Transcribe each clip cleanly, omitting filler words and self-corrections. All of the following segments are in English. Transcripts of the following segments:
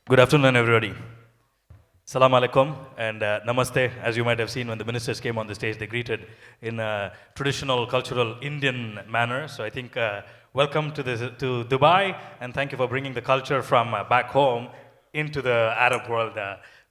Good afternoon, everybody. Salam alaikum and namaste. As you might have seen when the ministers came on the stage, they greeted in a traditional, cultural Indian manner. So I think welcome to Dubai, and thank you for bringing the culture from back home into the Arab world.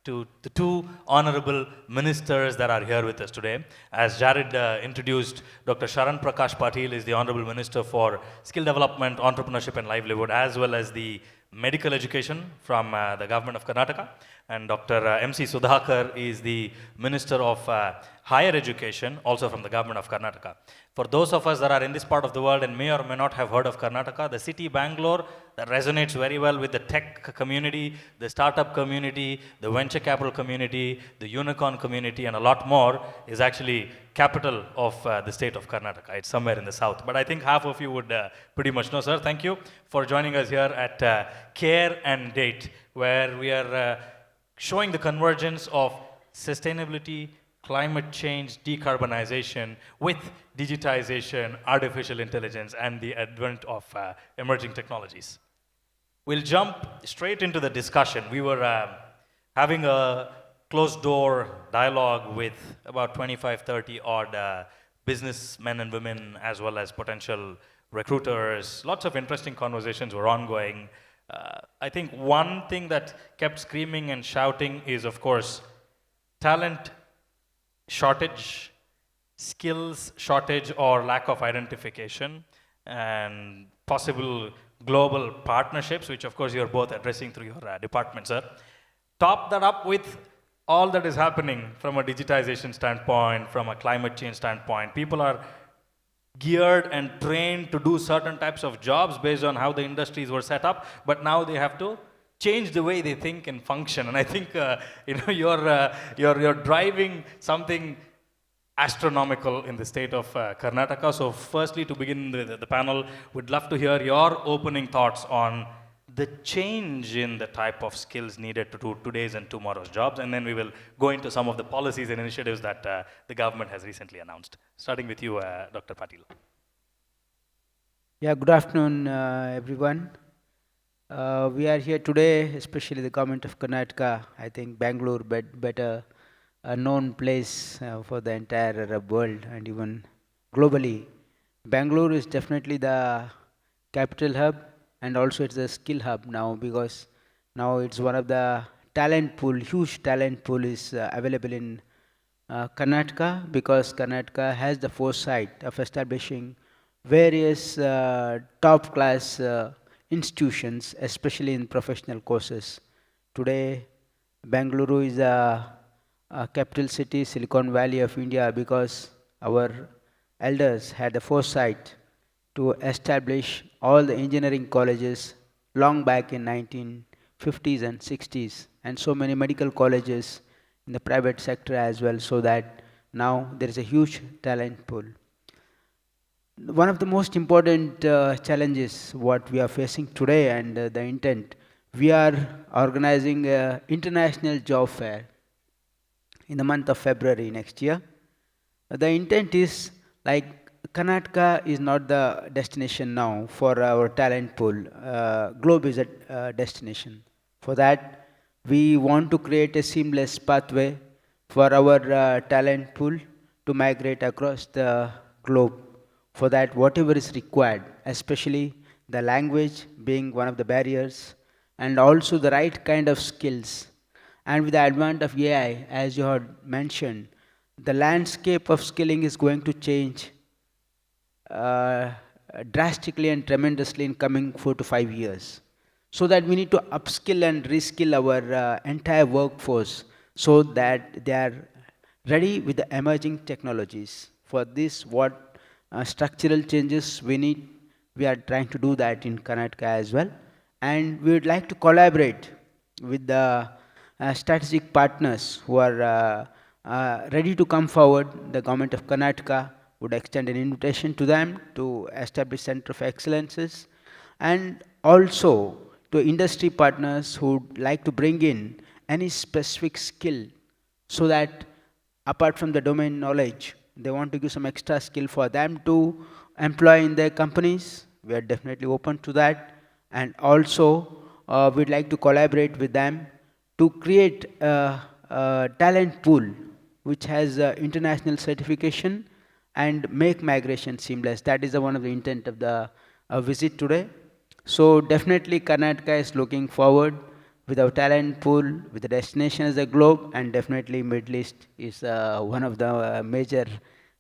To the two honorable ministers that are here with us today. As Jared introduced, Dr. Prakash Patil is the Honorable Minister for Skill Development, Entrepreneurship and Livelihood, as well as the medical education from the government of Karnataka. And Dr. MC Sudhakar is the Minister of Higher Education, also from the government of Karnataka. For those of us that are in this part of the world and may or may not have heard of Karnataka, the city Bangalore that resonates very well with the tech community, the startup community, the venture capital community, the unicorn community, and a lot more is actually capital of the state of Karnataka. It's somewhere in the south. But I think half of you would pretty much know, sir. Thank you for joining us here at Care and Date, where we are showing the convergence of sustainability, climate change, decarbonization with digitization, artificial intelligence, and the advent of emerging technologies. We'll jump straight into the discussion. We were having a closed door dialogue with about 25, 30 odd businessmen and women, as well as potential recruiters. Lots of interesting conversations were ongoing. I think one thing that kept screaming and shouting is, of course, talent shortage, skills shortage or lack of identification, and possible global partnerships, which of course you're both addressing through your department, sir. Top that up with all that is happening from a digitization standpoint, from a climate change standpoint. People are geared and trained to do certain types of jobs based on how the industries were set up, but now they have to change the way they think and function. And I think you're driving something astronomical in the state of Karnataka. So firstly, to begin the panel, we'd love to hear your opening thoughts on the change in the type of skills needed to do today's and tomorrow's jobs, and then we will go into some of the policies and initiatives that the government has recently announced. Starting with you, Dr. Patil. Yeah, good afternoon, everyone. We are here today, especially the government of Karnataka. I think Bangalore, better a known place for the entire Arab world and even globally. Bangalore is definitely the capital hub, and also it's a skill hub now, because now it's one of the talent pool, huge talent pool is available in Karnataka, because Karnataka has the foresight of establishing various top class institutions, especially in professional courses. Today, Bangalore is a capital city, Silicon Valley of India, because our elders had the foresight to establish all the engineering colleges long back in 1950s and 60s, and so many medical colleges in the private sector as well, so that now there is a huge talent pool. One of the most important challenges what we are facing today, and the intent, we are organizing an international job fair in the month of February next year. The intent is like Karnataka is not the destination now for our talent pool. Globe is a destination. For that, we want to create a seamless pathway for our talent pool to migrate across the globe. For that, whatever is required, especially the language being one of the barriers, and also the right kind of skills. And with the advent of AI, as you had mentioned, the landscape of skilling is going to change drastically and tremendously in coming 4 to 5 years. So that we need to upskill and reskill our entire workforce, so that they are ready with the emerging technologies. For this, what structural changes we need, we are trying to do that in Karnataka as well. And we would like to collaborate with the strategic partners who are ready to come forward. The government of Karnataka would extend an invitation to them to establish center of excellences, and also to industry partners who would like to bring in any specific skill, so that apart from the domain knowledge, they want to give some extra skill for them to employ in their companies. We are definitely open to that. And also we'd like to collaborate with them to create a talent pool which has international certification and make migration seamless. That is one of the intent of the visit today. So definitely Karnataka is looking forward with our talent pool, with the destination as a globe, and definitely Middle East is one of the major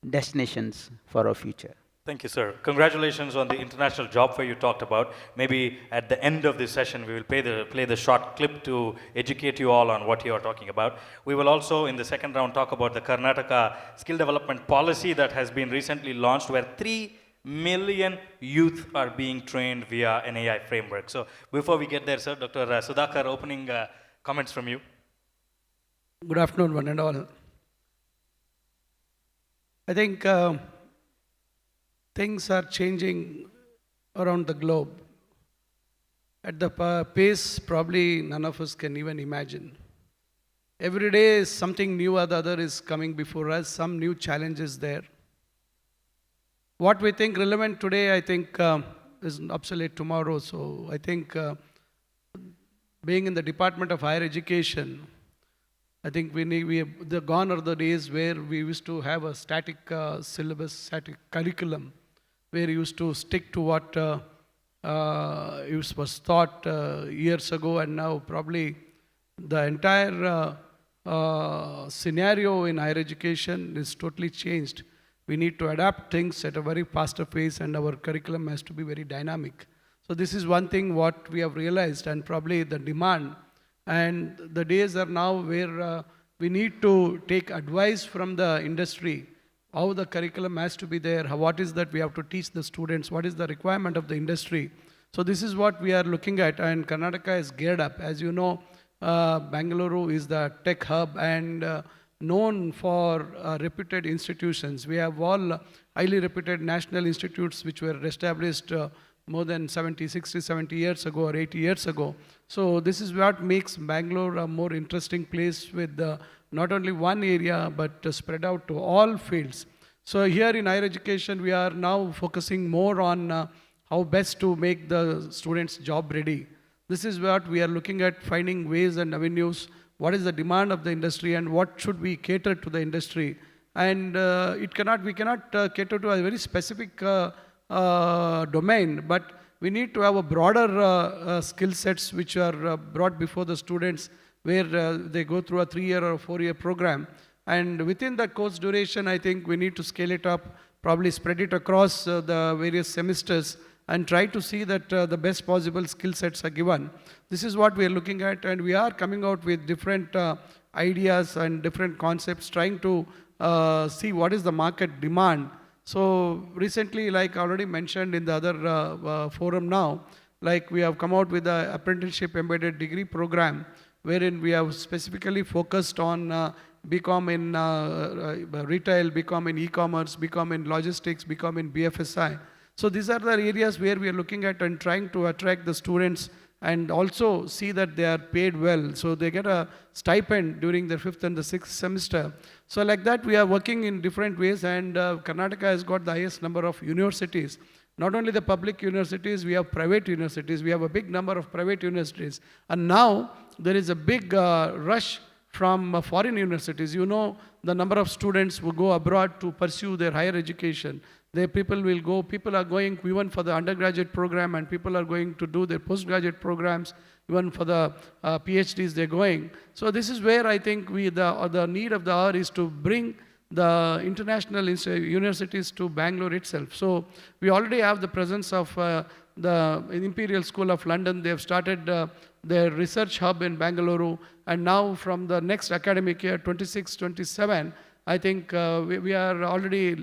destinations for our future. Thank you, sir. Congratulations on the international job fair you talked about. Maybe at the end of this session, we will play the short clip to educate you all on what you are talking about. We will also, in the second round, talk about the Karnataka skill development policy that has been recently launched, where 3 million youth are being trained via an AI framework. So before we get there, sir, Dr. Sudhakar, opening comments from you. Good afternoon, one and all. I think things are changing around the globe at the pace probably none of us can even imagine. Every day is something new or the other is coming before us, some new challenges there. What we think relevant today, I think, is obsolete tomorrow. So I think being in the Department of Higher Education, I think gone are the days where we used to have a static syllabus, static curriculum, where you used to stick to what was taught years ago, and now probably the entire scenario in higher education is totally changed. We need to adapt things at a very faster pace, and our curriculum has to be very dynamic. So this is one thing what we have realized, and probably the demand. And the days are now where we need to take advice from the industry, how the curriculum has to be there, what is that we have to teach the students, what is the requirement of the industry. So this is what we are looking at, and Karnataka is geared up. As you know, Bangalore is the tech hub and known for reputed institutions. We have all highly reputed national institutes which were established more than 70 years ago or 80 years ago. So this is what makes Bangalore a more interesting place with not only one area but spread out to all fields. So here in higher education we are now focusing more on how best to make the students job ready. This is what we are looking at, finding ways and avenues, what is the demand of the industry and what should we cater to the industry. And we cannot cater to a very specific domain, but we need to have a broader skill sets which are brought before the students, where they go through a 3-year or 4-year program. And within that course duration, I think we need to scale it up, probably spread it across the various semesters and try to see that the best possible skill sets are given. This is what we are looking at, and we are coming out with different ideas and different concepts, trying to see what is the market demand. So recently, like I already mentioned in the other forum now, like we have come out with the apprenticeship embedded degree program, wherein we have specifically focused on BCom in retail, BCom in e-commerce, BCom in logistics, BCom in BFSI. So these are the areas where we are looking at and trying to attract the students and also see that they are paid well. So they get a stipend during the 5th and the 6th semester. So like that, we are working in different ways, and Karnataka has got the highest number of universities. Not only the public universities, we have private universities. We have a big number of private universities. And now there is a big rush from foreign universities. You know, the number of students who go abroad to pursue their higher education. People are going even for the undergraduate program, and people are going to do their postgraduate programs, even for the PhDs they're going. So this is where I think the need of the hour is to bring the international universities to Bangalore itself. So we already have the presence of the Imperial School of London. They have started their research hub in Bangalore, and now from the next academic year, 26-27, I think we are already,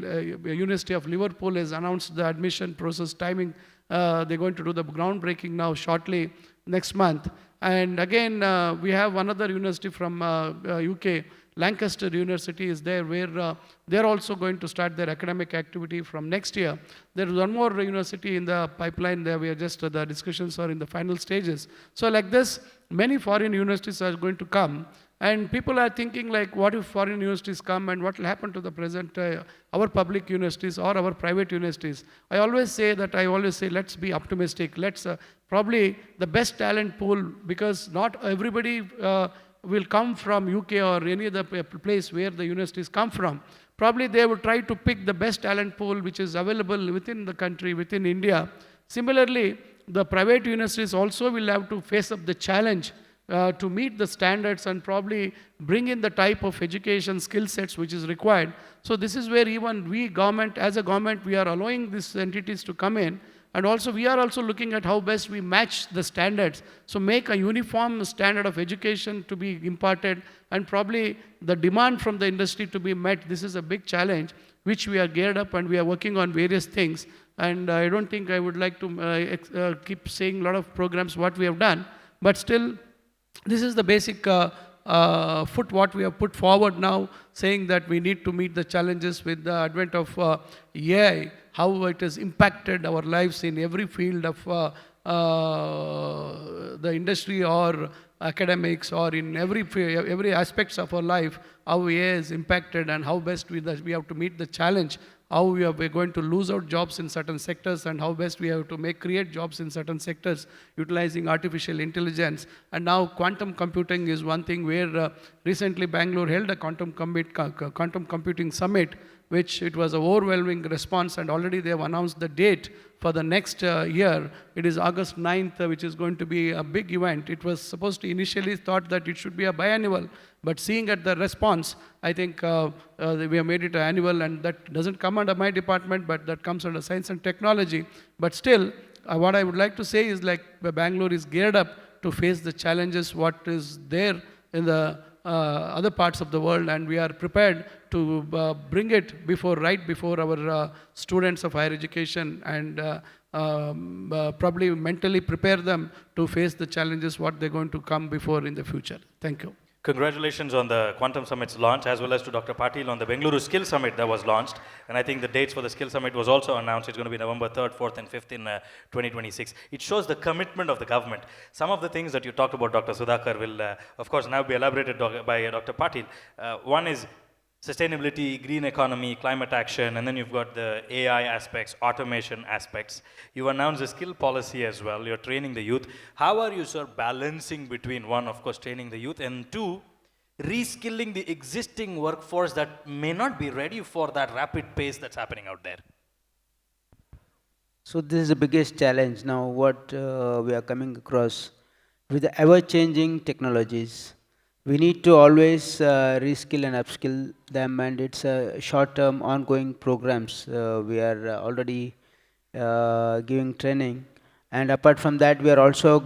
University of Liverpool has announced the admission process timing. They're going to do the groundbreaking now shortly next month. And again, we have another university from UK, Lancaster University is there, where they're also going to start their academic activity from next year. There is one more university in the pipeline there. We are just, the discussions are in the final stages. So like this, many foreign universities are going to come. And people are thinking like, what if foreign universities come and what will happen to the present, our public universities or our private universities? I always say, let's be optimistic. Let's probably the best talent pool, because not everybody will come from UK or any other place where the universities come from. Probably they will try to pick the best talent pool which is available within the country, within India. Similarly, the private universities also will have to face up the challenge to meet the standards and probably bring in the type of education skill sets which is required. So this is where even we government, as a government, we are allowing these entities to come in. And also we are also looking at how best we match the standards. So make a uniform standard of education to be imparted and probably the demand from the industry to be met. This is a big challenge which we are geared up and we are working on various things. And I don't think I would like to keep saying a lot of programs what we have done, but still this is the basic what we have put forward now, saying that we need to meet the challenges with the advent of AI, how it has impacted our lives in every field of the industry or academics or in every aspects of our life, how AI is impacted and how best we have to meet the challenge, how we're going to lose out jobs in certain sectors and how best we have to create jobs in certain sectors utilizing artificial intelligence. And now quantum computing is one thing where recently Bangalore held a quantum computing summit, which it was an overwhelming response, and already they have announced the date for the next year. It is August 9th, which is going to be a big event. It was supposed to initially thought that it should be a biannual, but seeing at the response, I think we have made it an annual, and that doesn't come under my department, but that comes under science and technology. But still, what I would like to say is like Bangalore is geared up to face the challenges what is there in the other parts of the world, and we are prepared to bring it right before our students of higher education and probably mentally prepare them to face the challenges what they're going to come before in the future. Thank you. Congratulations on the Quantum Summit's launch, as well as to Dr. Patil on the Bengaluru Skill Summit that was launched. And I think the dates for the Skill Summit was also announced. It's going to be November 3rd, 4th, and 5th in 2026. It shows the commitment of the government. Some of the things that you talked about, Dr. Sudhakar, will, of course, now be elaborated by Dr. Patil. One is sustainability, green economy, climate action, and then you've got the AI aspects, automation aspects. You announced a skill policy as well. You're training the youth. How are you, sir, balancing between, one, of course, training the youth, and two, reskilling the existing workforce that may not be ready for that rapid pace that's happening out there? So this is the biggest challenge now, what we are coming across with the ever-changing technologies. We need to always reskill and upskill them, and it's short-term ongoing programs. We are already giving training, and apart from that we are also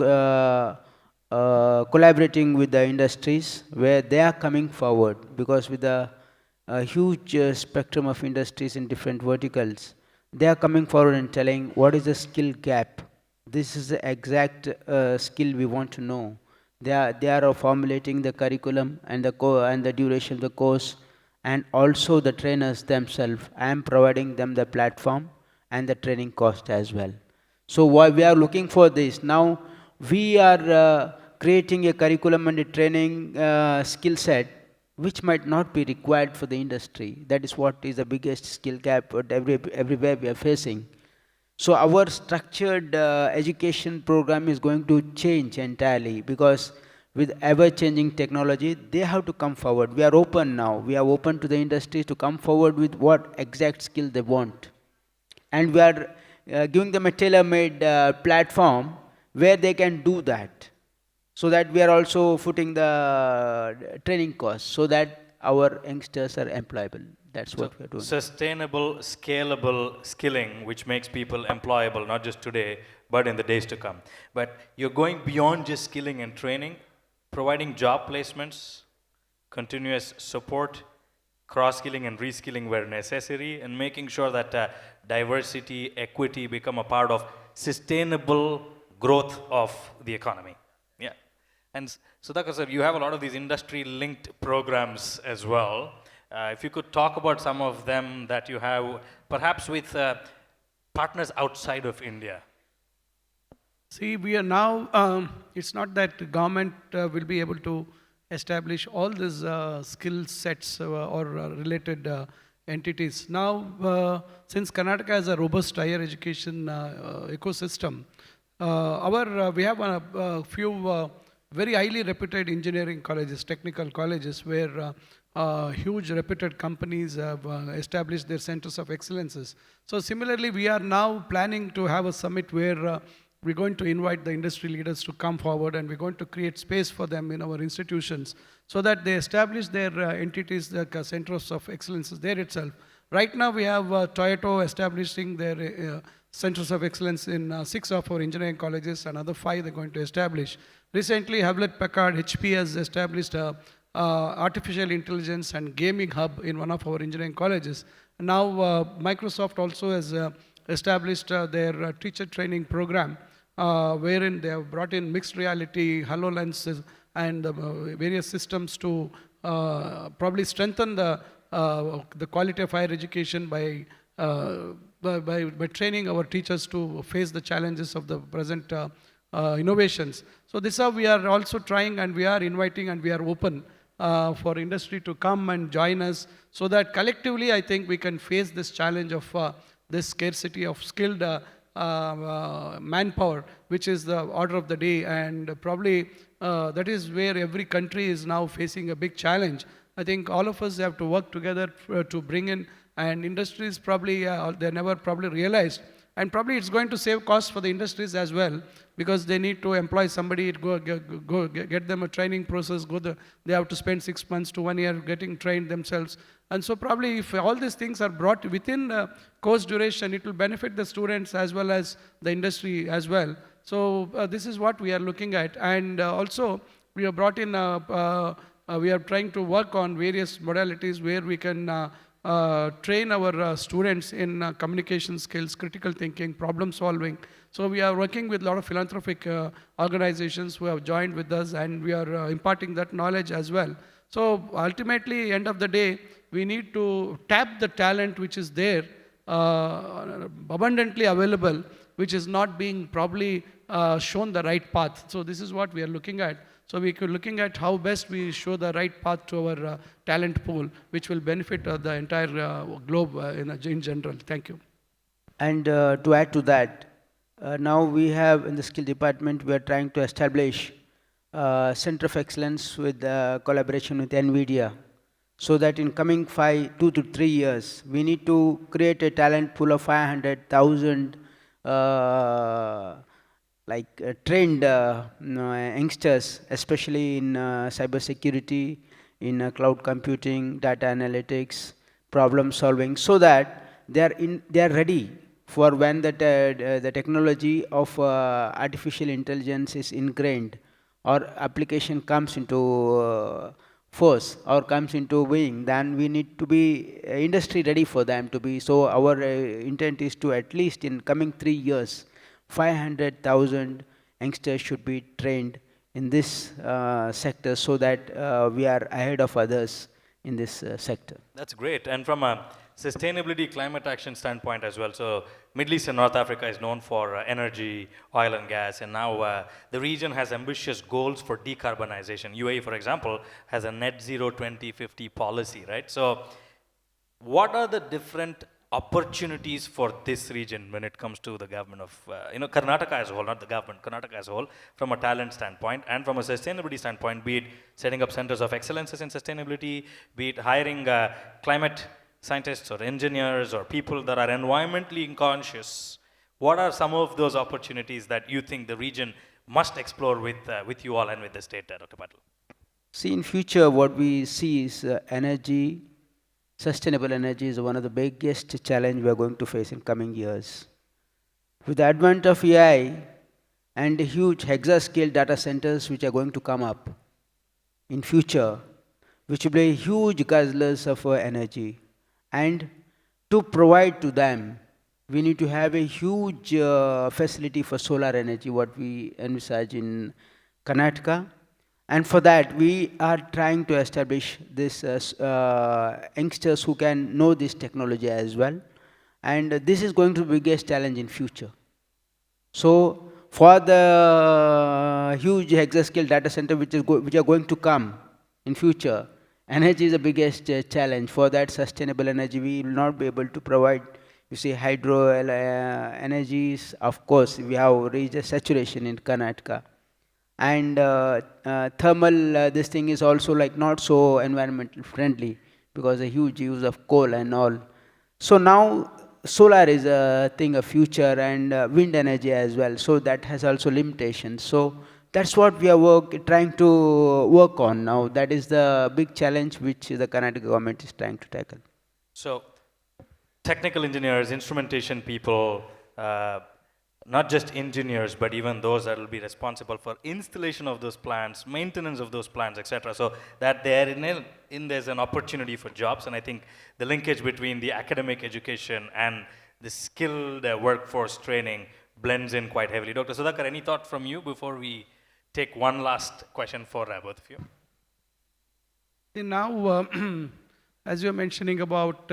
collaborating with the industries where they are coming forward, because with the huge spectrum of industries in different verticals, they are coming forward and telling what is the skill gap. This is the exact skill we want to know. They are formulating the curriculum and the duration of the course, and also the trainers themselves. I am providing them the platform and the training cost as well. So why we are looking for this now, we are creating a curriculum and a training skill set which might not be required for the industry. That is what is the biggest skill gap that everywhere we are facing. So our structured education program is going to change entirely, because with ever-changing technology, they have to come forward. We are open now. We are open to the industry to come forward with what exact skill they want. And we are giving them a tailor-made platform where they can do that. So that we are also footing the training costs so that our youngsters are employable. That's what we are doing. Sustainable, scalable skilling, which makes people employable, not just today, but in the days to come. But you're going beyond just skilling and training, providing job placements, continuous support, cross-skilling and reskilling where necessary, and making sure that diversity, equity become a part of sustainable growth of the economy. Yeah. And Sudhakar sir, you have a lot of these industry-linked programs as well. If you could talk about some of them that you have, perhaps with partners outside of India. See, we are now, it's not that the government will be able to establish all these skill sets or related entities. Now, since Karnataka has a robust higher education ecosystem, we have a few very highly reputed engineering colleges, technical colleges, where huge reputed companies have established their centers of excellences. So similarly, we are now planning to have a summit where we're going to invite the industry leaders to come forward, and we're going to create space for them in our institutions so that they establish their entities, the centers of excellences there itself. Right now, we have Toyota establishing their centers of excellence in 6 of our engineering colleges, another 5 they're going to establish. Recently, Hewlett Packard, HP has established a artificial intelligence and gaming hub in one of our engineering colleges. Now, Microsoft also has established their teacher training program, wherein they have brought in mixed reality, HoloLens, and various systems to probably strengthen the quality of higher education by training our teachers to face the challenges of the present innovations. So this is how we are also trying, and we are inviting, and we are open for industry to come and join us, so that collectively I think we can face this challenge of this scarcity of skilled manpower, which is the order of the day, and probably that is where every country is now facing a big challenge. I think all of us have to work together to bring in, and industries probably, they never probably realized, and probably it's going to save costs for the industries as well, because they need to employ somebody, get them a training process, they have to spend 6 months to 1 year getting trained themselves. And so probably if all these things are brought within the course duration, it will benefit the students as well as the industry as well. So this is what we are looking at. And also we have brought in, we are trying to work on various modalities where we can train our students in communication skills, critical thinking, problem solving. So we are working with a lot of philanthropic organizations who have joined with us, and we are imparting that knowledge as well. So ultimately, end of the day, we need to tap the talent which is there, abundantly available, which is not being probably shown the right path. So this is what we are looking at. So we are looking at how best we show the right path to our talent pool, which will benefit the entire globe in general. Thank you. And to add to that, now we have in the skill department, we are trying to establish Center of Excellence with collaboration with NVIDIA, so that in coming 2 to 3 years, we need to create a talent pool of 500,000 trained youngsters, especially in cybersecurity, in cloud computing, data analytics, problem solving, so that they are ready for when the technology of artificial intelligence is ingrained, or application comes into force or comes into being, then we need to be industry ready for them to be. So our intent is to, at least in coming 3 years, 500,000 youngsters should be trained in this sector, so that we are ahead of others in this sector. That's great. And from a sustainability, climate action standpoint as well. So Middle East and North Africa is known for energy, oil and gas, and now the region has ambitious goals for decarbonization. UAE, for example, has a net zero 2050 policy, right? So what are the different opportunities for this region when it comes to the government of, Karnataka as a whole, not the government, Karnataka as a whole, from a talent standpoint and from a sustainability standpoint, be it setting up centers of excellences in sustainability, be it hiring climate scientists or engineers or people that are environmentally conscious? What are some of those opportunities that you think the region must explore with you all and with the state, Dr. Patil? See, in future, what we see is energy. Sustainable energy is one of the biggest challenge we are going to face in coming years. With the advent of AI and huge hexascale data centers which are going to come up in future, which will be huge guzzlers of energy, and to provide to them, we need to have a huge facility for solar energy, what we envisage in Karnataka. And for that, we are trying to establish this youngsters who can know this technology as well. And this is going to be the biggest challenge in future. So for the huge hexascale data center which are going to come, in future, energy is the biggest challenge. For that sustainable energy, we will not be able to provide. You see, hydro energies, of course, we have reached a saturation in Karnataka. And thermal, this thing is also like not so environmental friendly because a huge use of coal and all. So now solar is a thing of future, and wind energy as well. So that has also limitations. So that's what we are trying to work on now. That is the big challenge which the Karnataka government is trying to tackle. So, technical engineers, instrumentation people, not just engineers, but even those that will be responsible for installation of those plants, maintenance of those plants, etc. So that there's an opportunity for jobs, and I think the linkage between the academic education and the skilled workforce training blends in quite heavily. Dr. Sudhakar, any thought from you before we take one last question for both of you? See, now, as you're mentioning about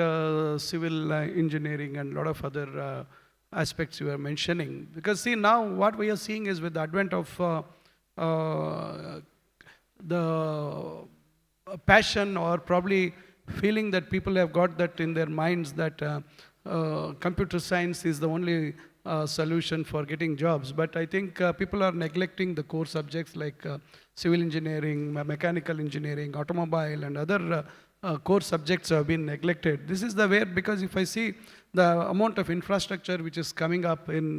civil engineering and a lot of other aspects you are mentioning, because see, now what we are seeing is with the advent of the passion or probably feeling that people have got that in their minds that computer science is the only solution for getting jobs. But I think people are neglecting the core subjects like civil engineering, mechanical engineering, automobile, and other core subjects have been neglected. This is the way, because if I see the amount of infrastructure which is coming up in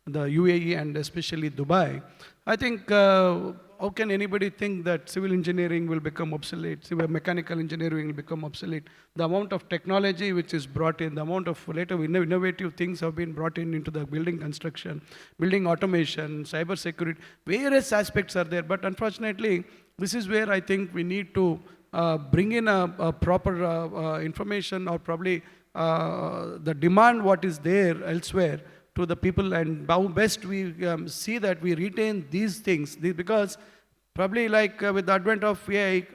the UAE and especially Dubai, I think how can anybody think that civil engineering will become obsolete, civil mechanical engineering will become obsolete? The amount of technology which is brought in, the amount of later innovative things have been brought in into the building construction, building automation, cyber security, various aspects are there. But unfortunately, this is where I think we need to bring in a proper information, or probably the demand what is there elsewhere to the people, and how best we see that we retain these things, because probably like with the advent of AI,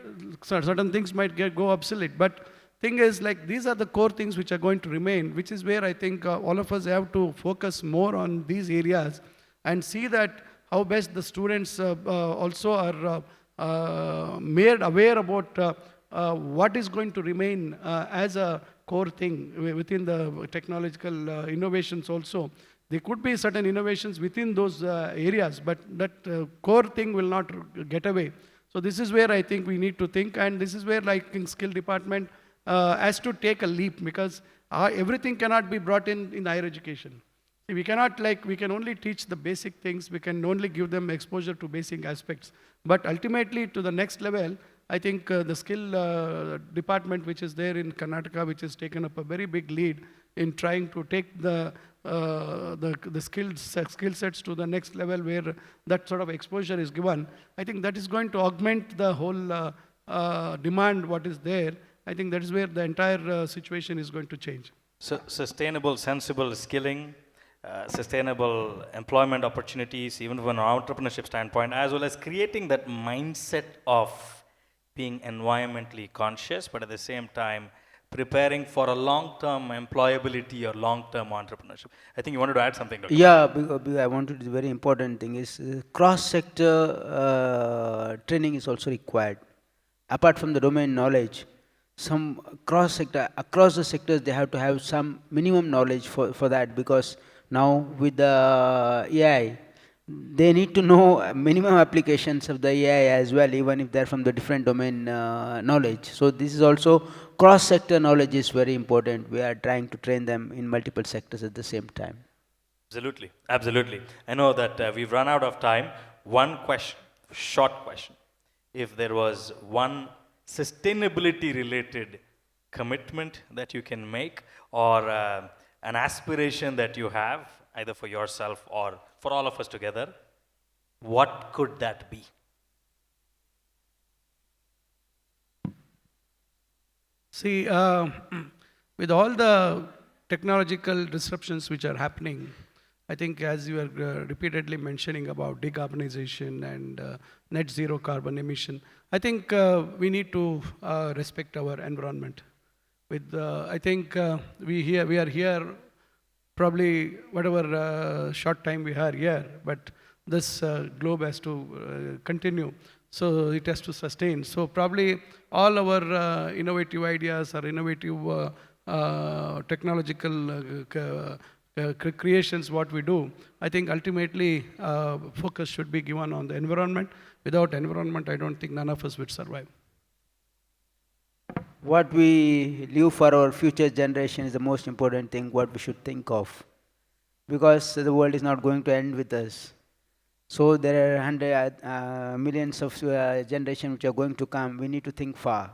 certain things might go obsolete. But thing is, like, these are the core things which are going to remain, which is where I think all of us have to focus more on these areas and see that how best the students also are made aware about what is going to remain as a core thing within the technological innovations also. There could be certain innovations within those areas, but that core thing will not get away. So this is where I think we need to think, and this is where, like, in skill department has to take a leap, because everything cannot be brought in higher education. We cannot, like, we can only teach the basic things, we can only give them exposure to basic aspects. But ultimately, to the next level, I think the skill department which is there in Karnataka, which has taken up a very big lead in trying to take the skill sets to the next level where that sort of exposure is given. I think that is going to augment the whole demand what is there. I think that is where the entire situation is going to change. So sustainable, sensible skilling, sustainable employment opportunities, even from an entrepreneurship standpoint, as well as creating that mindset of being environmentally conscious, but at the same time preparing for a long-term employability or long-term entrepreneurship. I think you wanted to add something, Dr. Yeah, because I wanted, the very important thing is cross-sector training is also required. Apart from the domain knowledge, some cross-sector, across the sectors, they have to have some minimum knowledge for that, because now with the AI, they need to know minimum applications of the AI as well, even if they're from the different domain knowledge. So this is also cross-sector knowledge is very important. We are trying to train them in multiple sectors at the same time. Absolutely, absolutely. I know that we've run out of time. One question, short question. If there was one sustainability-related commitment that you can make, or an aspiration that you have, either for yourself or for all of us together, what could that be? See, with all the technological disruptions which are happening, I think, as you are repeatedly mentioning about decarbonization and net zero carbon emission, I think we need to respect our environment. I think we are here probably whatever short time we are here, but this globe has to continue. So it has to sustain. So probably all our innovative ideas or innovative technological creations, what we do, I think ultimately focus should be given on the environment. Without environment, I don't think none of us would survive. What we leave for our future generation is the most important thing, what we should think of. Because the world is not going to end with us. So there are millions of generations which are going to come. We need to think far.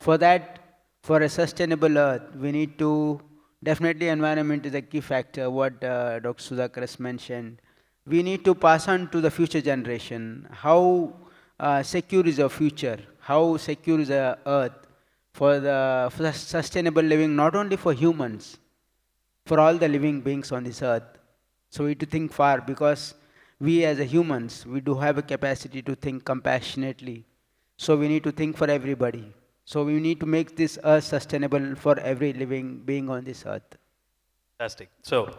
For that, for a sustainable earth, we need to, definitely environment is a key factor, what Dr. Sudhakar has mentioned. We need to pass on to the future generation how secure is our future, how secure is the earth for the sustainable living, not only for humans, for all the living beings on this earth. So we need to think far, because we as a humans, we do have a capacity to think compassionately. So we need to think for everybody. So we need to make this earth sustainable for every living being on this earth. Fantastic. So,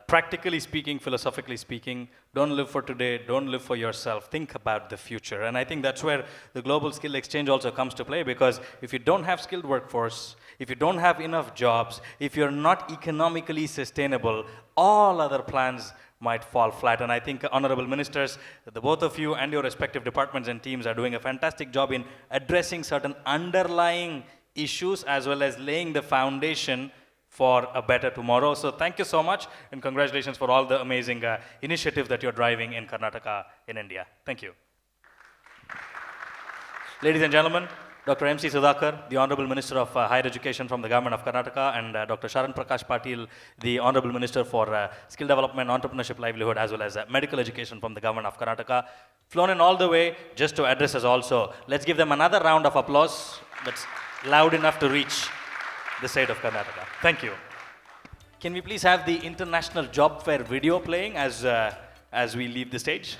practically speaking, philosophically speaking, don't live for today, don't live for yourself, think about the future. And I think that's where the global skill exchange also comes to play, because if you don't have skilled workforce, if you don't have enough jobs, if you're not economically sustainable, all other plans might fall flat. And I think, honorable ministers, the both of you and your respective departments and teams are doing a fantastic job in addressing certain underlying issues as well as laying the foundation for a better tomorrow. So thank you so much, and congratulations for all the amazing initiatives that you're driving in Karnataka in India. Thank you. Ladies and gentlemen, Dr. M.C. Sudhakar, the Honorable Minister of Higher Education from the Government of Karnataka, and Dr. Prakash Patil, the Honorable Minister for Skill Development, Entrepreneurship, Livelihood, as well as Medical Education from the Government of Karnataka, flown in all the way just to address us also. Let's give them another round of applause that's loud enough to reach the state of Karnataka. Thank you. Can we please have the International Job Fair video playing as we leave the stage?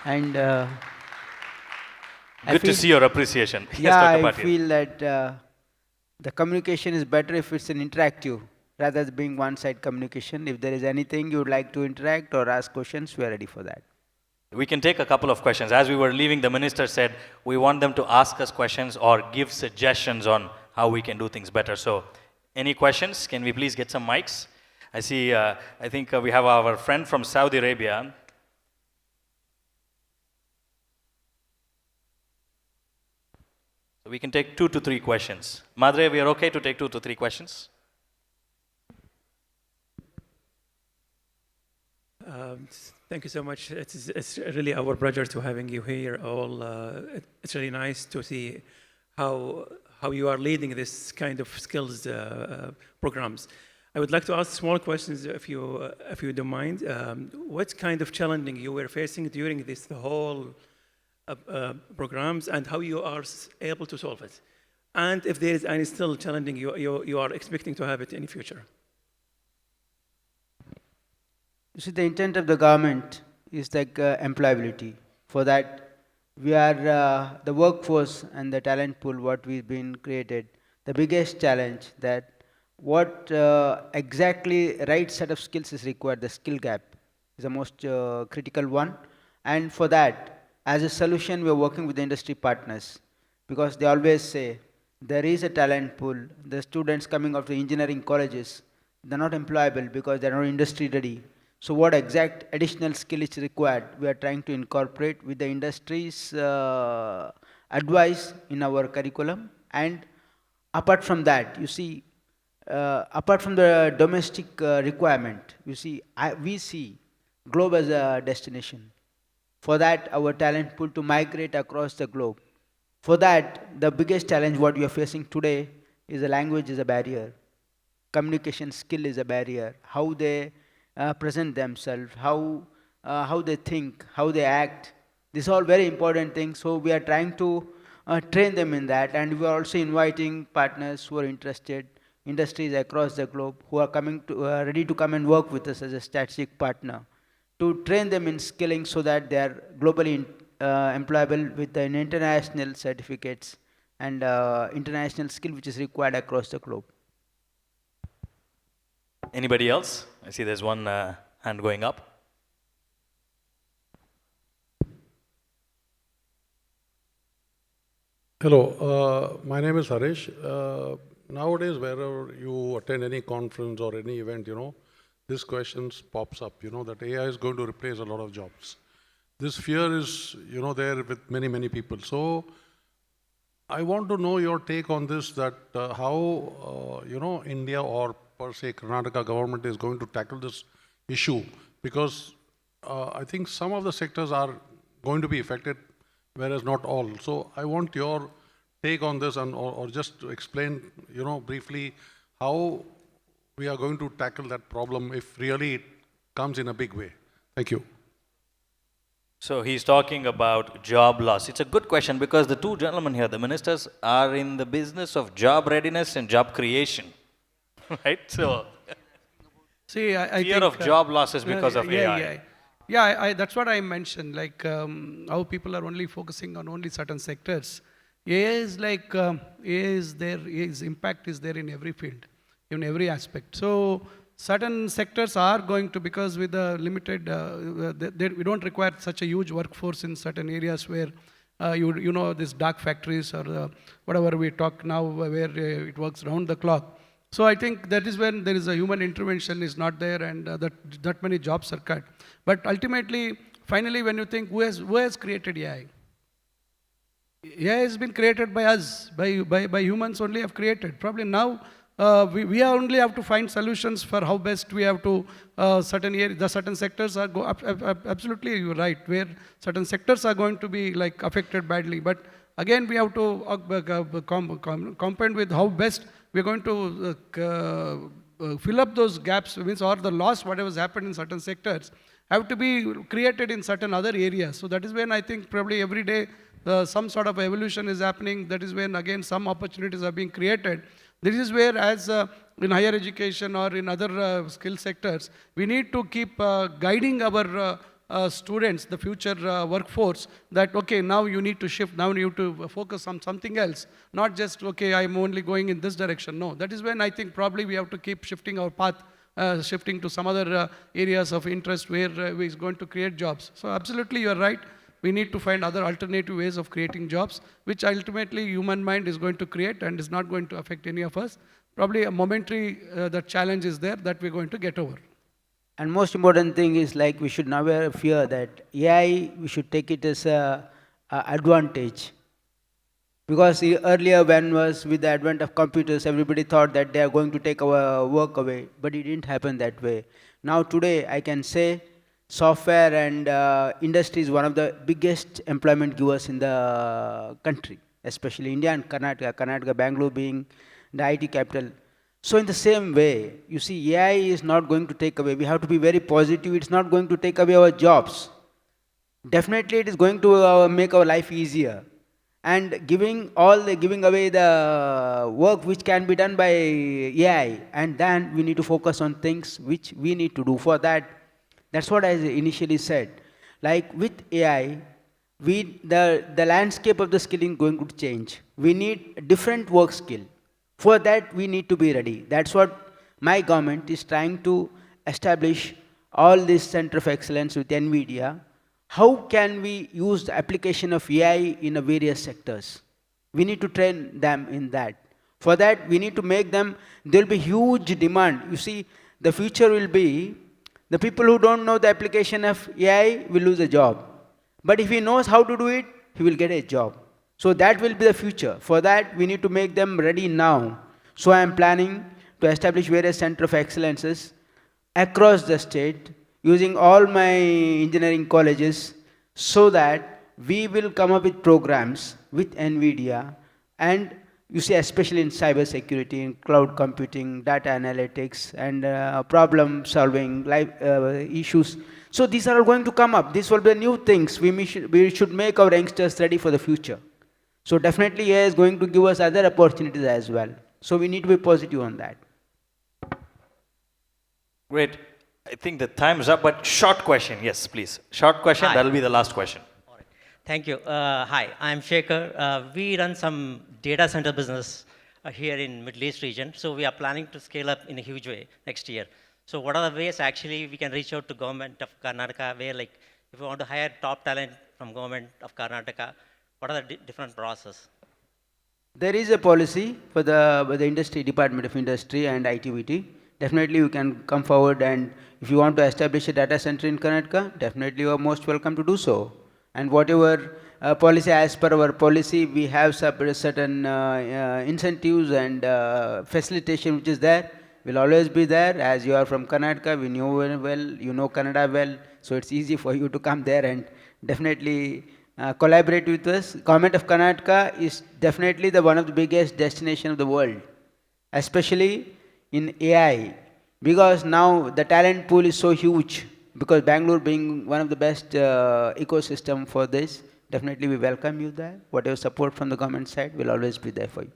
And Good to see your appreciation. yeah, Yes, Dr. I Patil. feel that the communication is better if it's an interactive rather than being one-side communication. If there is anything you would like to interact or ask questions, we are ready for that. We can take a couple of questions. As we were leaving, the minister said we want them to ask us questions or give suggestions on how we can do things better. So, any questions? Can we please get some mics? I see, I think we have our friend from Saudi Arabia. So we can take 2 to 3 questions. Madre, we are okay to take 2 to 3 questions? Thank you so much. It's really our pleasure to having you here. It's really nice to see how you are leading this kind of skills programs. I would like to ask small questions, if you don't mind. What kind of challenging you were facing during this whole programs, and how you are able to solve it, and if there is any still challenging you are expecting to have it in the future? You see, the intent of the government is like employability. For that, we are the workforce and the talent pool what we've been created. The biggest challenge that what exactly right set of skills is required. The skill gap is the most critical one. And for that, as a solution, we are working with the industry partners because they always say there is a talent pool. The students coming out of the engineering colleges, they're not employable because they're not industry ready. So what exact additional skill is required, we are trying to incorporate with the industry's advice in our curriculum. And apart from that, you see, apart from the domestic requirement, you see, we see globe as a destination. For that, our talent pool to migrate across the globe. For that, the biggest challenge what we are facing today is the language is a barrier. Communication skill is a barrier. How they present themselves, how they think, how they act. These are all very important things. So we are trying to train them in that, and we are also inviting partners who are interested, industries across the globe who are coming to ready to come and work with us as a strategic partner to train them in skilling so that they are globally employable with the international certificates and international skill which is required across the globe. Anybody else? I see there's one hand going up. Hello, my name is Harish. Nowadays, wherever you attend any conference or any event, this question pops up, that AI is going to replace a lot of jobs. This fear is, there with many, many people. So I want to know your take on this, that how, India or per se Karnataka government is going to tackle this issue, because I think some of the sectors are going to be affected, whereas not all. So I want your take on this, and or just to explain, briefly how we are going to tackle that problem if really it comes in a big way. Thank you. So he's talking about job loss. It's a good question because the two gentlemen here, the ministers, are in the business of job readiness and job creation, right? So See, I fear think, of job losses because of AI. Yeah, that's what I mentioned, like how people are only focusing on only certain sectors. AI is like, AI is there, AI's impact is there in every field, in every aspect. So certain sectors are going to, because with the limited, we don't require such a huge workforce in certain areas where these dark factories or whatever we talk now, where it works round the clock. So I think that is when there is a human intervention is not there, and that many jobs are cut. But ultimately, finally, when you think who has created AI? AI has been created by us, by humans only have created. Probably now we only have to find solutions for how best we have to certain sectors are absolutely you're right, where certain sectors are going to be like affected badly. But again, we have to compound with how best we're going to fill up those gaps, means or the loss, whatever has happened in certain sectors, have to be created in certain other areas. So that is when I think probably every day some sort of evolution is happening. That is when again some opportunities are being created. This is where, as in higher education or in other skill sectors, we need to keep guiding our students, the future workforce, that okay, now you need to shift, now you need to focus on something else, not just okay, I'm only going in this direction. No, that is when I think probably we have to keep shifting our path, shifting to some other areas of interest where we is going to create jobs. So absolutely, you are right. We need to find other alternative ways of creating jobs, which ultimately human mind is going to create and is not going to affect any of us. Probably a momentary the challenge is there that we're going to get over. And most important thing is like we should never fear that AI, we should take it as a advantage. Because earlier when was with the advent of computers, everybody thought that they are going to take our work away, but it didn't happen that way. Now today I can say software and industry is one of the biggest employment givers in the country, especially India and Karnataka, Bangalore being the IT capital. So in the same way, you see, AI is not going to take away. We have to be very positive. It's not going to take away our jobs. Definitely, it is going to make our life easier. And giving away the work which can be done by AI, and then we need to focus on things which we need to do for that. That's what I initially said. Like with AI, the landscape of the skilling going to change. We need different work skill. For that, we need to be ready. That's what my government is trying to establish all this center of excellence with NVIDIA. How can we use the application of AI in various sectors? We need to train them in that. For that, we need to make them, there will be huge demand. You see, the future will be, the people who don't know the application of AI will lose a job. But if he knows how to do it, he will get a job. So that will be the future. For that, we need to make them ready now. So I am planning to establish various center of excellences across the state using all my engineering colleges so that we will come up with programs with NVIDIA and you see especially in cyber security, in cloud computing, data analytics and problem solving issues. So these are all going to come up. These will be new things. We should make our youngsters ready for the future. So definitely AI is going to give us other opportunities as well. So we need to be positive on that. Great. I think the time is up, but short question. Yes, please. Short question. Hi. That will be the last question. All right. Thank you. Hi, I'm Shekhar. We run some data center business here in Middle East region. So we are planning to scale up in a huge way next year. So what are the ways actually we can reach out to government of Karnataka where like if we want to hire top talent from government of Karnataka, what are the different process? There is a policy for the industry, Department of Industry and ITBT. Definitely you can come forward and if you want to establish a data center in Karnataka, definitely you are most welcome to do so. And whatever policy, as per our policy, we have certain incentives and facilitation which is there, will always be there. As you are from Karnataka, we know very well, you know Kannada well, so it's easy for you to come there and definitely collaborate with us. Government of Karnataka is definitely one of the biggest destination of the world, especially in AI, because now the talent pool is so huge, because Bangalore being one of the best ecosystem for this, definitely we welcome you there. Whatever support from the government side will always be there for you.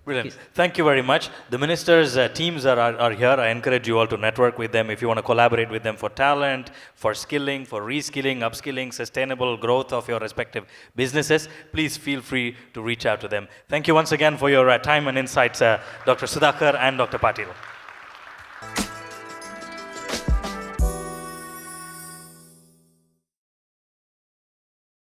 Brilliant. Thank you very much. The ministers' teams are here. I encourage you all to network with them if you want to collaborate with them for talent, for skilling, for reskilling, upskilling, sustainable growth of your respective businesses. Please feel free to reach out to them. Thank you once again for your time and insights, Dr. Sudhakar and Dr. Patil.